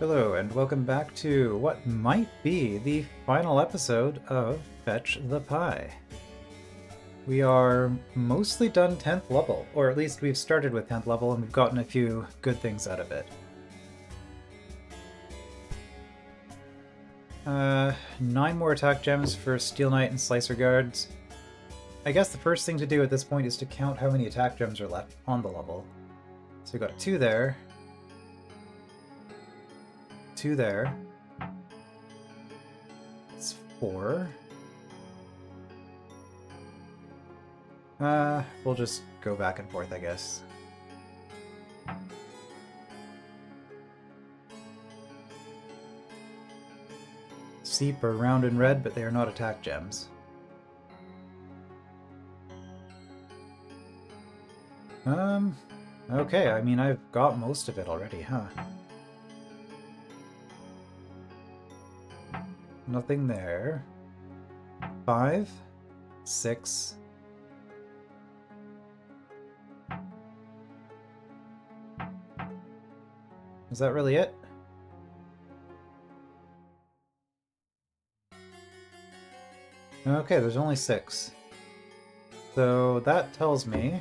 Hello, and welcome back to what might be the final episode of Fetch the Pie. We are mostly done 10th level, or at least we've started with 10th level and we've gotten a few good things out of it. 9 more attack gems for Steel Knight and Slicer Guards. I guess the first thing to do at this point is to count how many attack gems are left on the level. So we got 2 there. 2 there. It's 4. We'll just go back and forth, I guess. Seep are round and red, but they are not attack gems. Okay, I mean, I've got most of it already, huh? Nothing there. 5, 6. Is that really it? Okay, there's only 6. So that tells me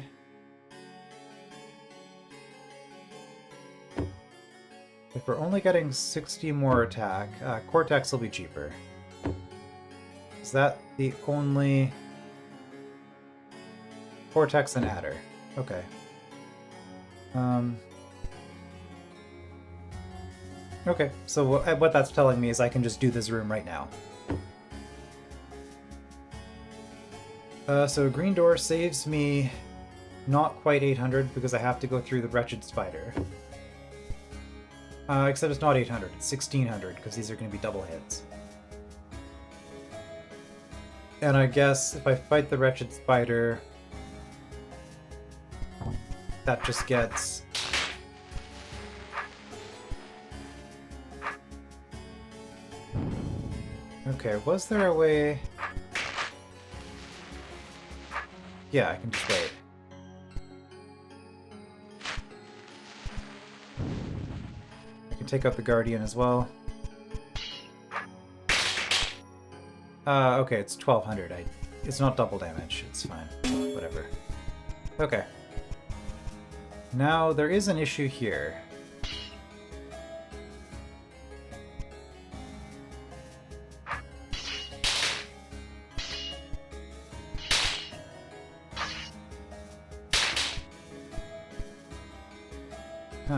if we're only getting 60 more attack, Cortex will be cheaper. Is that the only... Cortex and Adder. Okay. Okay, so what that's telling me is I can just do this room right now. So Green Door saves me not quite 800 because I have to go through the Wretched Spider. Except it's not 800, it's 1600 because these are going to be double hits. And I guess if I fight the Wretched Spider, that just gets... Okay, was there a way... Yeah, I can just wait. I can take out the Guardian as well. Okay, it's 1200. It's not double damage. It's fine. Whatever. Okay. Now, there is an issue here.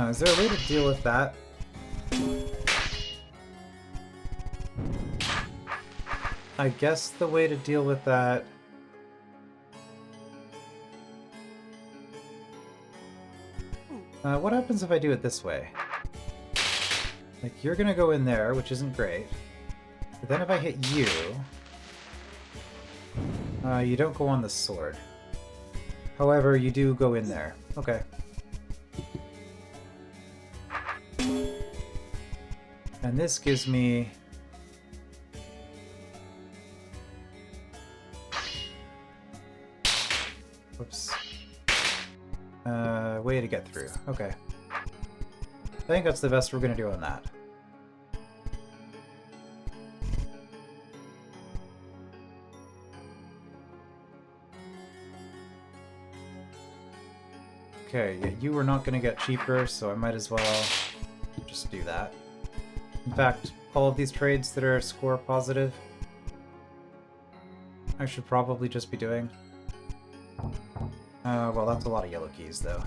Is there a way to deal with that? I guess the way to deal with that... what happens if I do it this way? Like, you're gonna go in there, which isn't great. But then if I hit you... you don't go on the sword. However, you do go in there. Okay. And this gives me... Whoops. Way to get through. Okay. I think that's the best we're gonna do on that. Okay, yeah, you were not gonna get cheaper, so I might as well just do that. In fact, all of these trades that are score positive, I should probably just be doing. Well, that's a lot of yellow keys, though.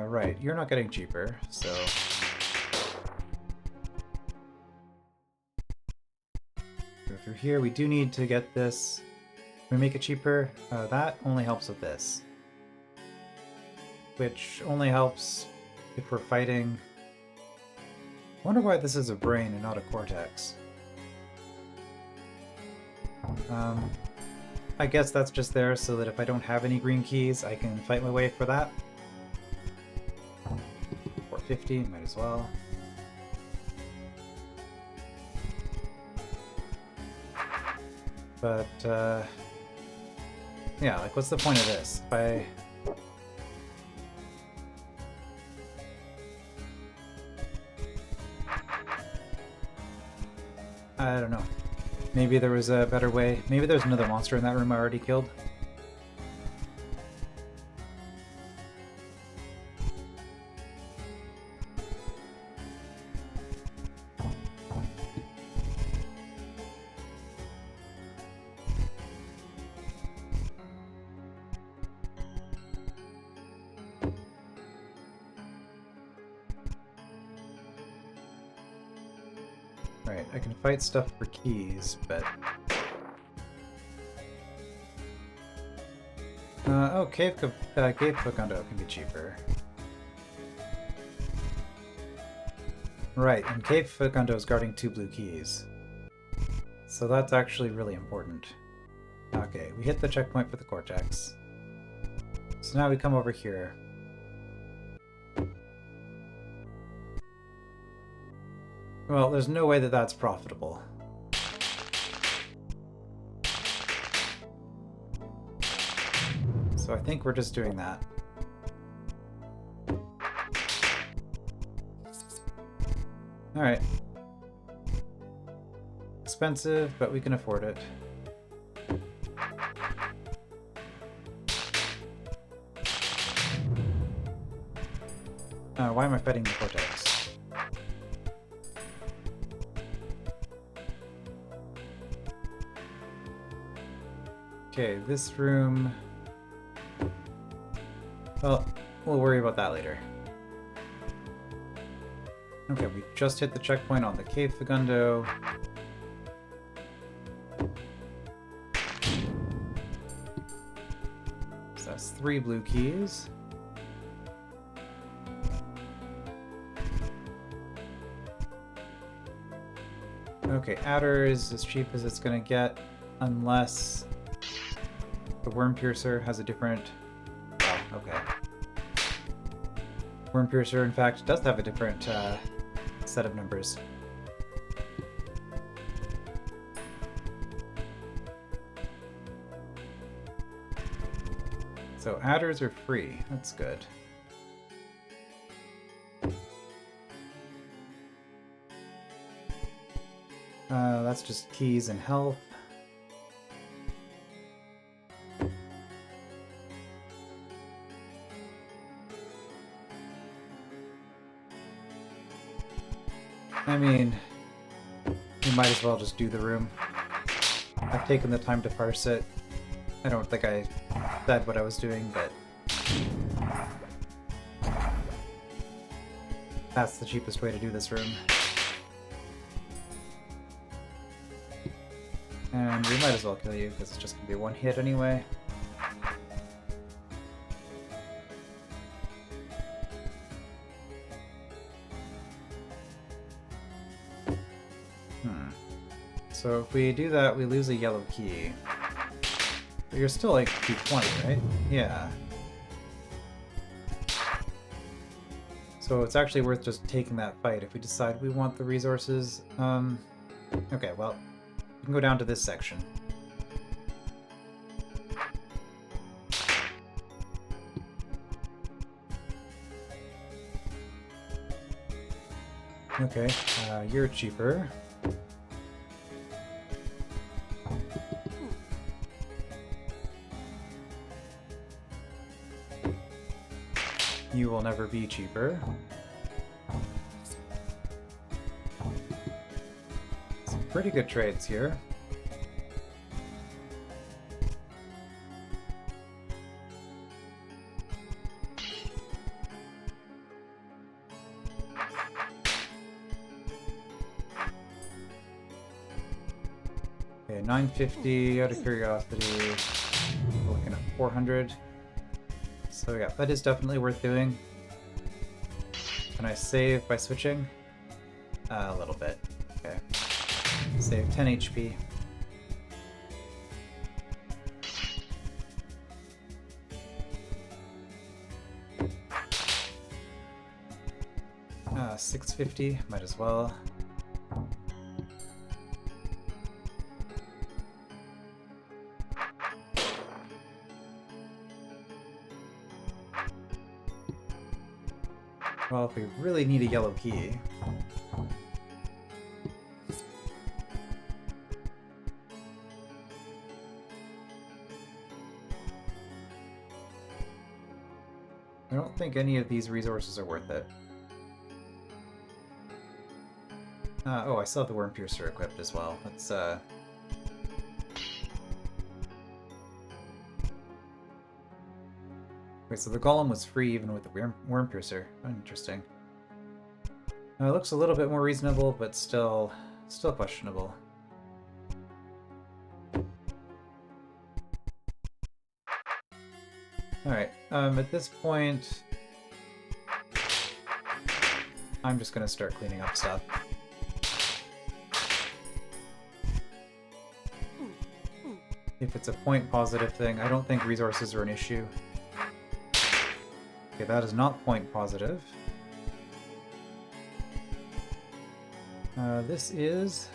Right, you're not getting cheaper, so... Go through here. We do need to get this. Can we make it cheaper? That only helps with this. Which only helps if we're fighting... I wonder why this is a brain and not a cortex. I guess that's just there so that if I don't have any green keys, I can fight my way for that. 450, might as well. but yeah, like what's the point of this? If I don't know. Maybe there was a better way. Maybe there's another monster in that room I already killed. Right, I can fight stuff for keys, but... oh, Cave Facundo can be cheaper. Right, and Cave Facundo is guarding 2 blue keys. So that's actually really important. Okay, we hit the checkpoint for the Cortex. So now we come over here. Well, there's no way that that's profitable. So I think we're just doing that. Alright. Expensive, but we can afford it. Why am I fighting the Cortex? Okay, this room... Well, we'll worry about that later. Okay, we just hit the checkpoint on the Cave Facundo. So that's 3 blue keys. Okay, Adder is as cheap as it's gonna get, unless the Worm Piercer has a different... Oh, okay. Worm Piercer, in fact, does have a different set of numbers. So adders are free. That's good. That's just keys and health. I mean, we might as well just do the room. I've taken the time to parse it. I don't think I said what I was doing, but that's the cheapest way to do this room. And we might as well kill you, because it's just going to be one hit anyway. So if we do that, we lose a yellow key. But you're still like P20, right? Yeah. So it's actually worth just taking that fight if we decide we want the resources. Okay, well, we can go down to this section. Okay, you're cheaper. You will never be cheaper. Some pretty good trades here. Okay, 950 out of curiosity. We're looking at 400. So yeah, that is definitely worth doing. Can I save by switching? A little bit. Okay. Save 10 HP. $650, might as well. Well, if we really need a yellow key... I don't think any of these resources are worth it. Oh, I still have the Worm Piercer equipped as well. Let's, Okay, so the Golem was free even with the Worm Piercer. Interesting. It looks a little bit more reasonable, but still questionable. Alright, at this point... I'm just gonna start cleaning up stuff. If it's a point positive thing, I don't think resources are an issue. Okay, that is not point positive. This is...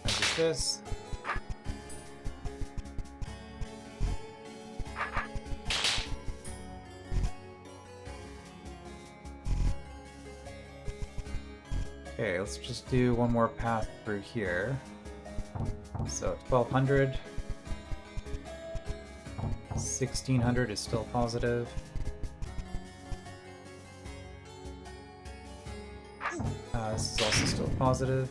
What is this? Okay, let's just do one more path through here. So 1200. 1600 is still positive. This is also still positive.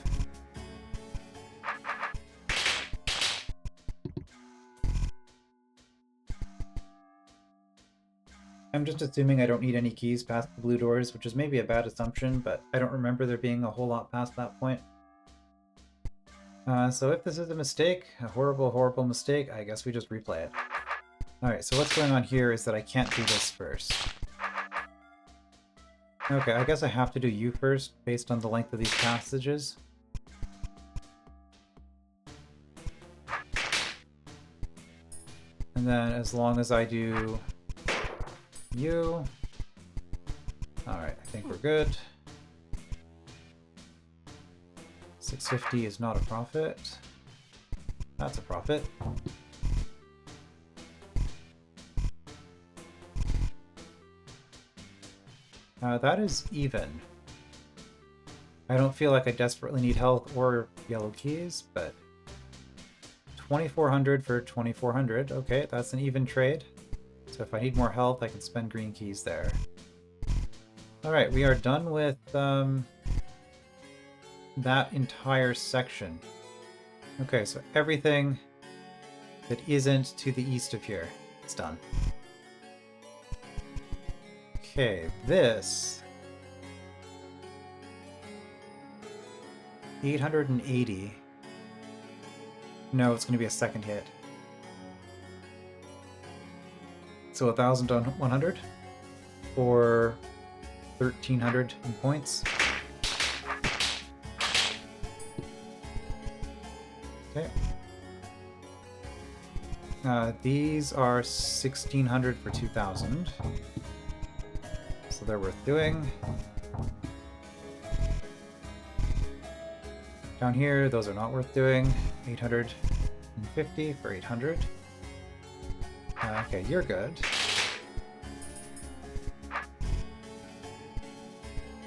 I'm just assuming I don't need any keys past the blue doors, which is maybe a bad assumption, but I don't remember there being a whole lot past that point. So if this is a mistake, a horrible, horrible mistake, I guess we just replay it. Alright, so what's going on here is that I can't do this first. Okay, I guess I have to do you first, based on the length of these passages. And then as long as I do you... Alright, I think we're good. 650 is not a profit. That's a profit. That is even. I don't feel like I desperately need health or yellow keys, but 2400 for 2400. Okay, that's an even trade. So if I need more health, I can spend green keys there. Alright, we are done with that entire section. Okay, so everything that isn't to the east of here, it's done. Okay, this... 880. No, it's going to be a second hit. So 1,000 on 100 for 1,300 in points. Okay. These are 1,600 for 2,000. So they're worth doing. Down here, those are not worth doing. 850 for 800. Okay, you're good.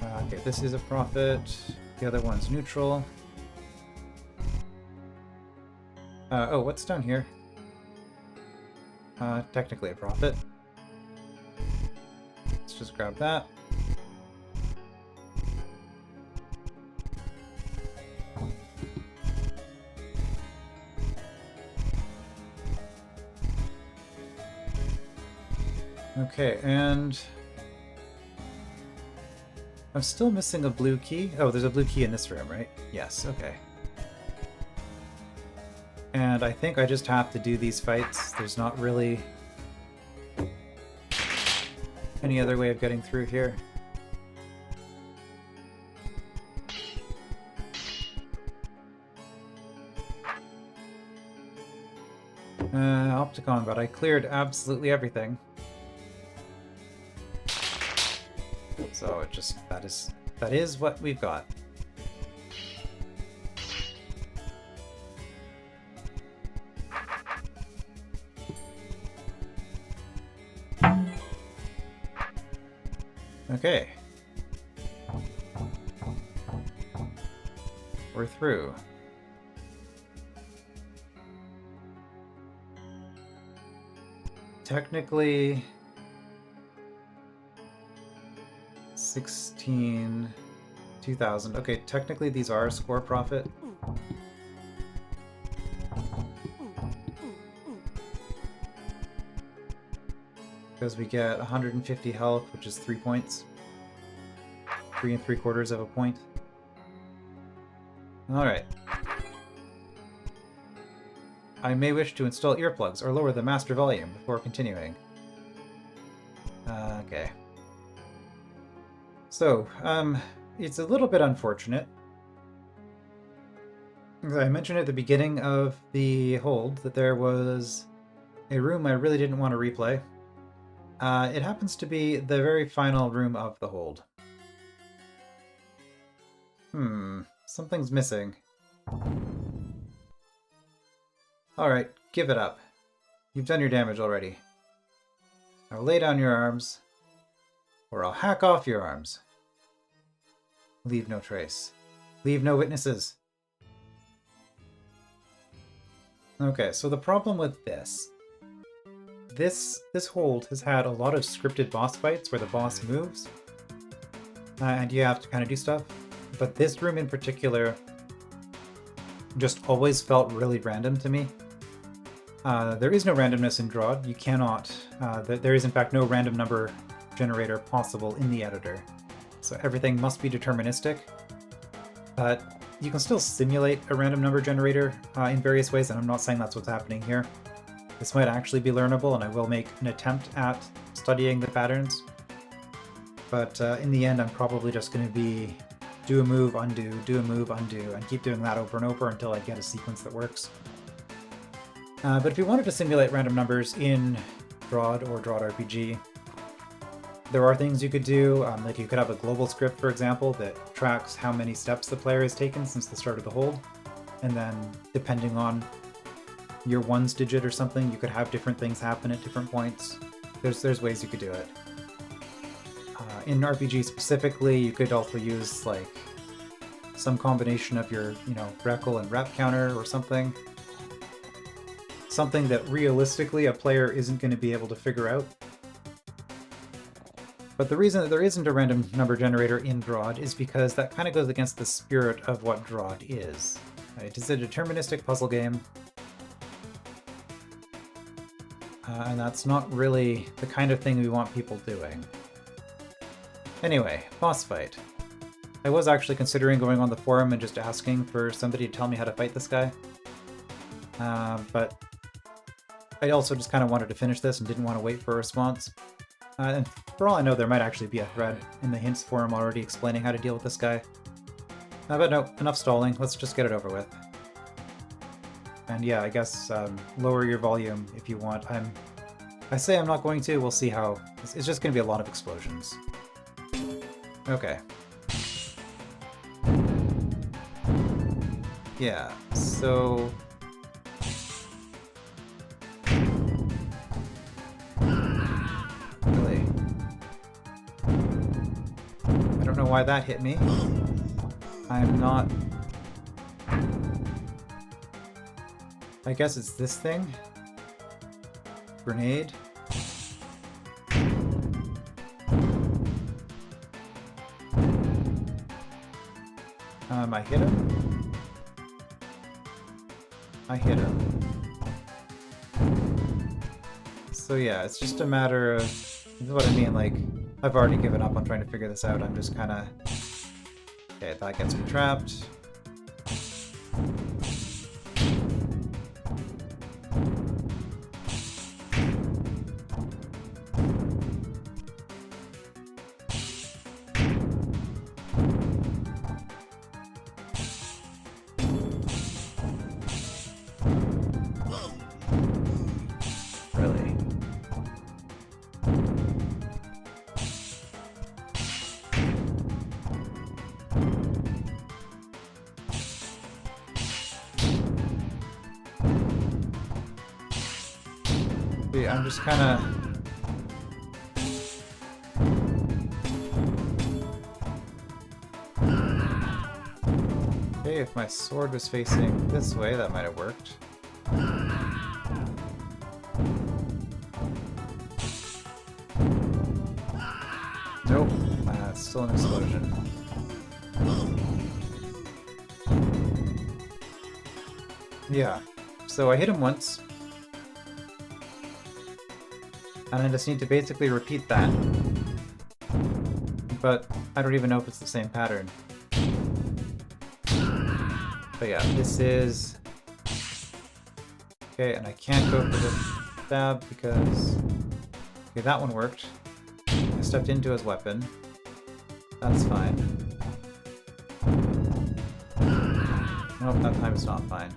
Okay, this is a profit. The other one's neutral. Oh, what's down here? Technically a profit. Let's just grab that. Okay, and I'm still missing a blue key. Oh, there's a blue key in this room, right? Yes, okay. And I think I just have to do these fights. There's not really any other way of getting through here. Opticon, but I cleared absolutely everything. So it just, that is what we've got. Okay. We're through. Technically... 16... 2,000. Okay, technically these are score profit. Because we get 150 health, which is 3 points. 3 3/4 of a point. Alright. I may wish to install earplugs or lower the master volume before continuing. Okay. So, it's a little bit unfortunate. As I mentioned at the beginning of the hold that there was a room I really didn't want to replay. It happens to be the very final room of the hold. Something's missing. Alright, give it up. You've done your damage already. Now lay down your arms, or I'll hack off your arms. Leave no trace. Leave no witnesses. Okay, so the problem with this hold has had a lot of scripted boss fights where the boss moves, and you have to kind of do stuff. But this room in particular just always felt really random to me. There is no randomness in DROD. You cannot... there is in fact no random number generator possible in the editor. So everything must be deterministic. But you can still simulate a random number generator in various ways, and I'm not saying that's what's happening here. This might actually be learnable, and I will make an attempt at studying the patterns. But in the end, I'm probably just going to be do a move, undo, do a move, undo, and keep doing that over and over until I get a sequence that works. But if you wanted to simulate random numbers in DROD or DROD RPG, there are things you could do, like you could have a global script, for example, that tracks how many steps the player has taken since the start of the hold, and then depending on your ones digit or something, you could have different things happen at different points. There's ways you could do it. In RPG specifically, you could also use like some combination of your, recal and rep counter or something. Something that realistically a player isn't going to be able to figure out. But the reason that there isn't a random number generator in DROD is because that kind of goes against the spirit of what DROD is. It is a deterministic puzzle game. And that's not really the kind of thing we want people doing. Anyway, boss fight. I was actually considering going on the forum and just asking for somebody to tell me how to fight this guy. But I also just kind of wanted to finish this and didn't want to wait for a response. And for all I know, there might actually be a thread in the hints forum already explaining how to deal with this guy. But no, enough stalling. Let's just get it over with. And yeah, I guess lower your volume if you want. I say I'm not going to. We'll see how. It's just going to be a lot of explosions. Okay. Yeah, so... Really? I don't know why that hit me. I'm not... I guess it's this thing? Grenade? I hit him? I hit him. So yeah, it's just a matter of... This is what I mean, like, I've already given up on trying to figure this out. I'm just kinda... Okay, that gets me trapped. I'm just kind of... Okay, if my sword was facing this way, that might have worked. Nope, it's still an explosion. Yeah, so I hit him once. And I just need to basically repeat that. But I don't even know if it's the same pattern. But yeah, this is... Okay, and I can't go for the stab because... Okay, that one worked. I stepped into his weapon. That's fine. Nope, that time it's not fine.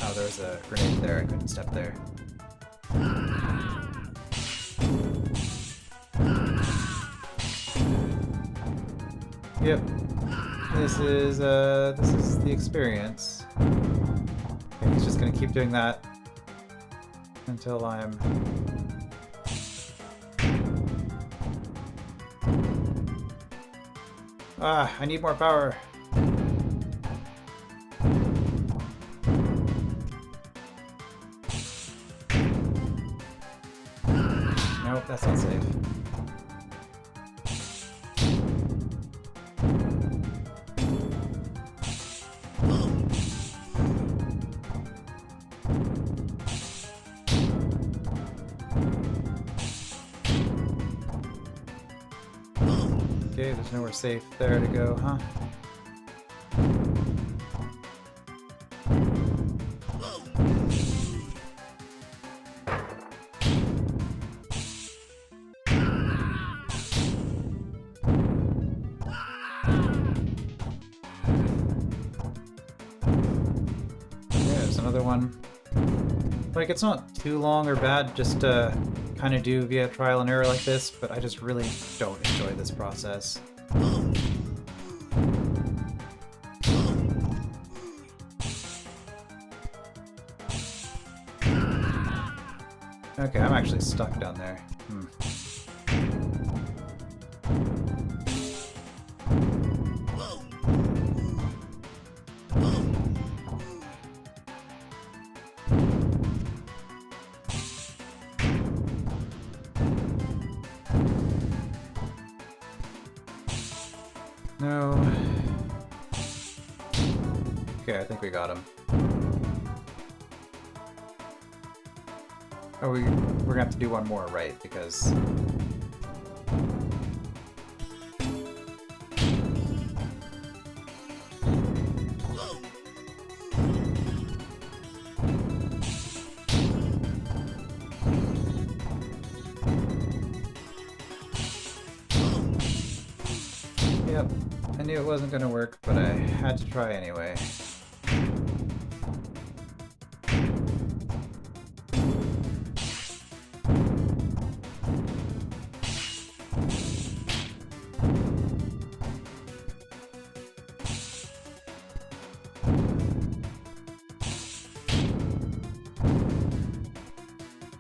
Oh, there was a grenade there. I couldn't step there. Yep. This is the experience. Okay, he's just gonna keep doing that until I'm... Ah, I need more power. Nope, that's not safe. Okay, there's nowhere safe there to go, huh? There's another one. Like, it's not too long or bad just to kind of do via trial and error like this, but I just really don't enjoy this process. Okay, I'm actually stuck down there. No. Okay, I think we got him. Oh, we're gonna have to do one more, right? Because... Yep, I knew it wasn't gonna work, but I had to try anyway.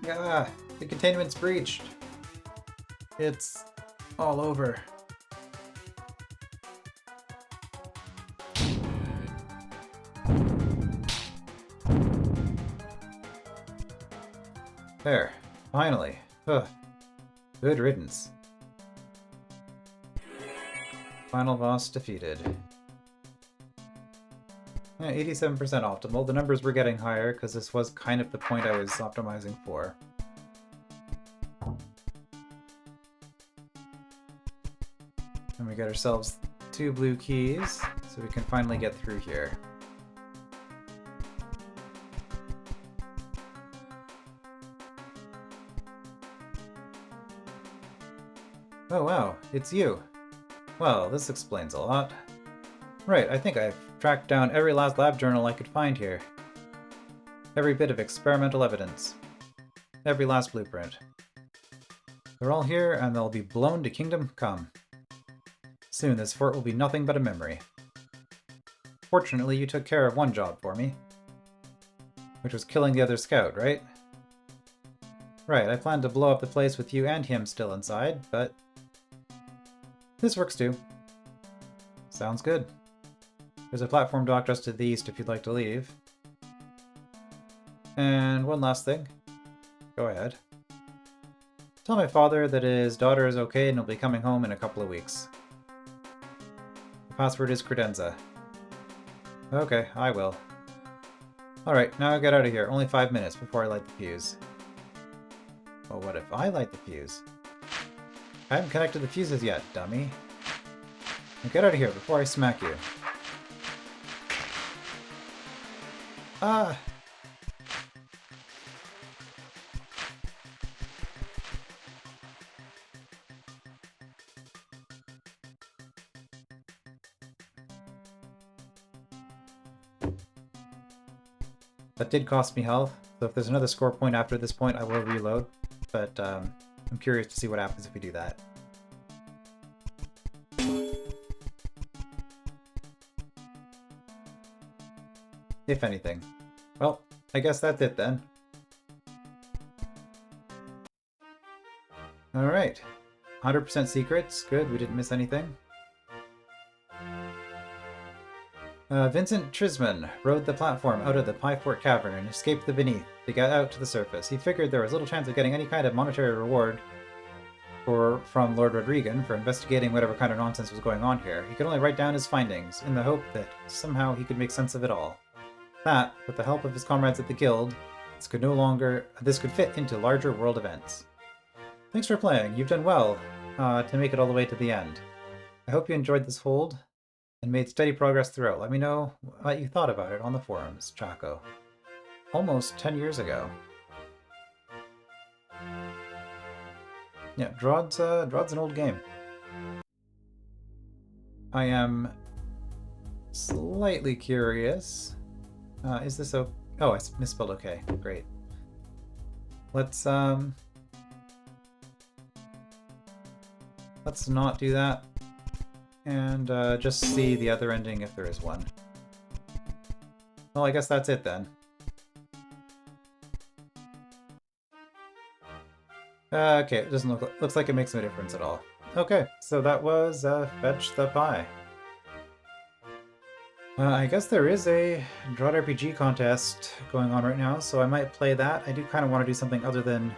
Ah, the containment's breached. It's all over. There, finally. Ugh. Good riddance. Final boss defeated. Yeah, 87% optimal. The numbers were getting higher because this was kind of the point I was optimizing for. And we got ourselves 2 blue keys, so we can finally get through here. Oh wow, it's you. Well, this explains a lot. Right, I think I've tracked down every last lab journal I could find here. Every bit of experimental evidence. Every last blueprint. They're all here, and they'll be blown to Kingdom Come. Soon this fort will be nothing but a memory. Fortunately, you took care of one job for me. Which was killing the other scout, right? Right, I planned to blow up the place with you and him still inside, but... This works too. Sounds good. There's a platform dock just to the east if you'd like to leave. And one last thing. Go ahead. Tell my father that his daughter is okay and will be coming home in a couple of weeks. The password is credenza. Okay, I will. Alright, now get out of here. Only 5 minutes before I light the fuse. Well, what if I light the fuse? I haven't connected the fuses yet, dummy. Now get out of here before I smack you. Ah! That did cost me health, so if there's another score point after this point, I will reload. But I'm curious to see what happens if we do that. If anything. Well, I guess that's it then. Alright. 100% secrets. Good, we didn't miss anything. Vincent Trisman rode the platform out of the Pie Fort Cavern and escaped the beneath to get out to the surface. He figured there was little chance of getting any kind of monetary reward from Lord Rodrigan for investigating whatever kind of nonsense was going on here. He could only write down his findings in the hope that somehow he could make sense of it all. That, with the help of his comrades at the guild, this could fit into larger world events. Thanks for playing. You've done well to make it all the way to the end. I hope you enjoyed this hold and made steady progress throughout. Let me know what you thought about it on the forums, Chaco. Almost 10 years ago. Yeah, DROD's an old game. I am slightly curious. Is this oh, I misspelled okay. Great. Let's not do that. And just see the other ending if there is one. Well, I guess that's it then. Okay, it doesn't looks like it makes no difference at all. Okay, so that was Fetch the Pie. I guess there is a DROD RPG contest going on right now, so I might play that. I do kind of want to do something other than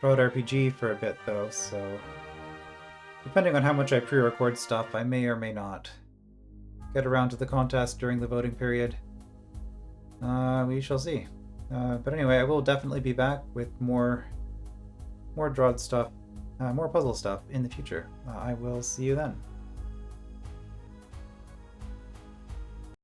DROD RPG for a bit though, so depending on how much I pre-record stuff, I may or may not get around to the contest during the voting period. We shall see. But anyway, I will definitely be back with more DROD stuff, more puzzle stuff in the future. I will see you then.